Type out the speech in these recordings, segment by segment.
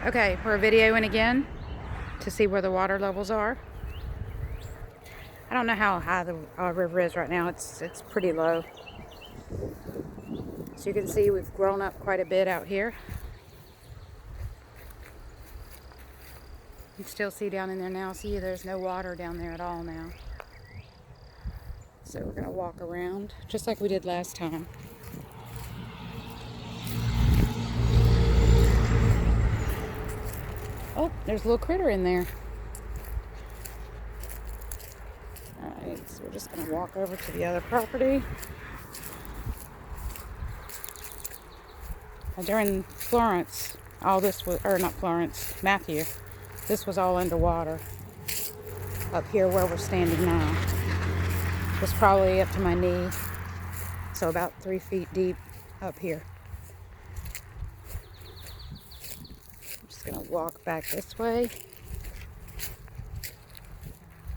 Okay, we're videoing again to see where the water levels are. I don't know how high the river is right now. It's pretty low. So you can see we've grown up quite a bit out here. You can still see down in there now. See, there's no water down there at all now. So we're going to walk around just like we did last time. Oh, there's a little critter in there. Alright, so we're just going to walk over to the other property. During Florence, all this was, or not Florence, Matthew, this was all underwater. Up here where we're standing now. It was probably up to my knee, so about 3 feet deep up here. I'm just going to walk back this way.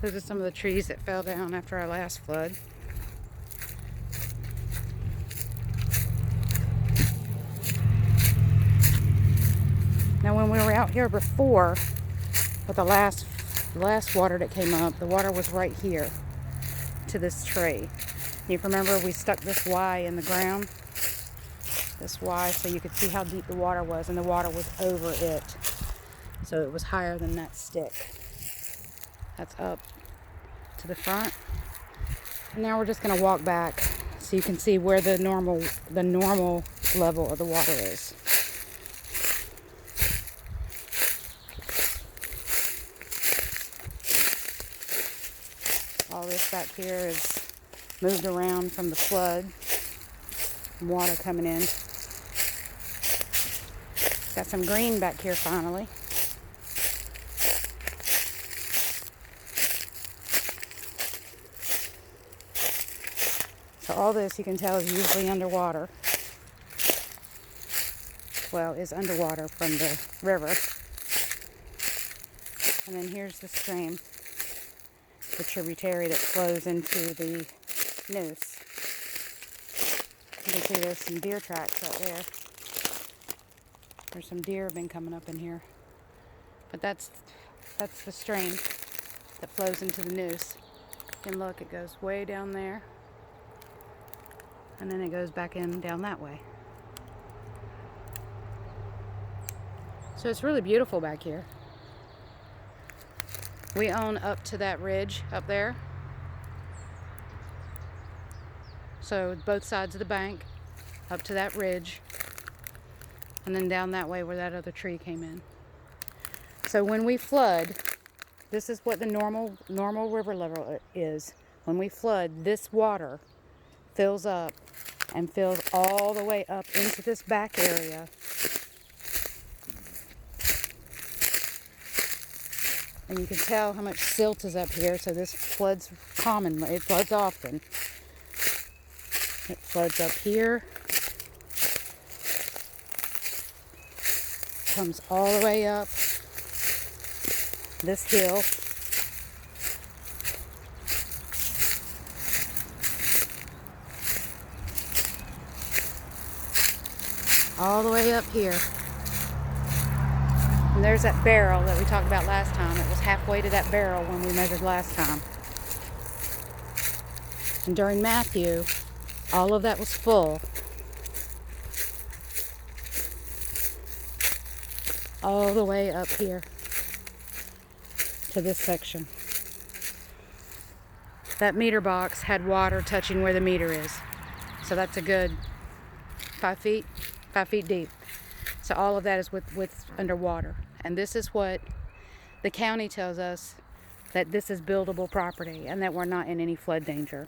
Those are some of the trees that fell down after our last flood. Now when we were out here before, with the last water that came up, the water was right here to this tree. You remember we stuck this Y in the ground? This Y, so you could see how deep the water was, and the water was over it. So it was higher than that stick. That's up to the front. And now we're just going to walk back so you can see where the normal level of the water is. All this back here is moved around from the flood. Water coming in. Got some green back here finally. So all this you can tell is usually underwater. Well, is underwater from the river. And then here's the stream, the tributary that flows into the Neuse. You can see there's some deer tracks right there. There's some deer been coming up in here. But that's the stream that flows into the Neuse. And look, it goes way down there. And then it goes back in down that way. So it's really beautiful back here. We own up to that ridge up there. So both sides of the bank, up to that ridge, and then down that way where that other tree came in. So when we flood, this is what the normal river level is. When we flood, this water fills up and fills all the way up into this back area. And you can tell how much silt is up here, so this floods commonly. It floods often. It floods up here. Comes all the way up this hill. All the way up here. And there's that barrel that we talked about last time. It was halfway to that barrel when we measured last time. And during Matthew, all of that was full. All the way up here to this section. That meter box had water touching where the meter is. So that's a good 5 feet deep. So all of that is with underwater. And this is what the county tells us, that this is buildable property and that we're not in any flood danger.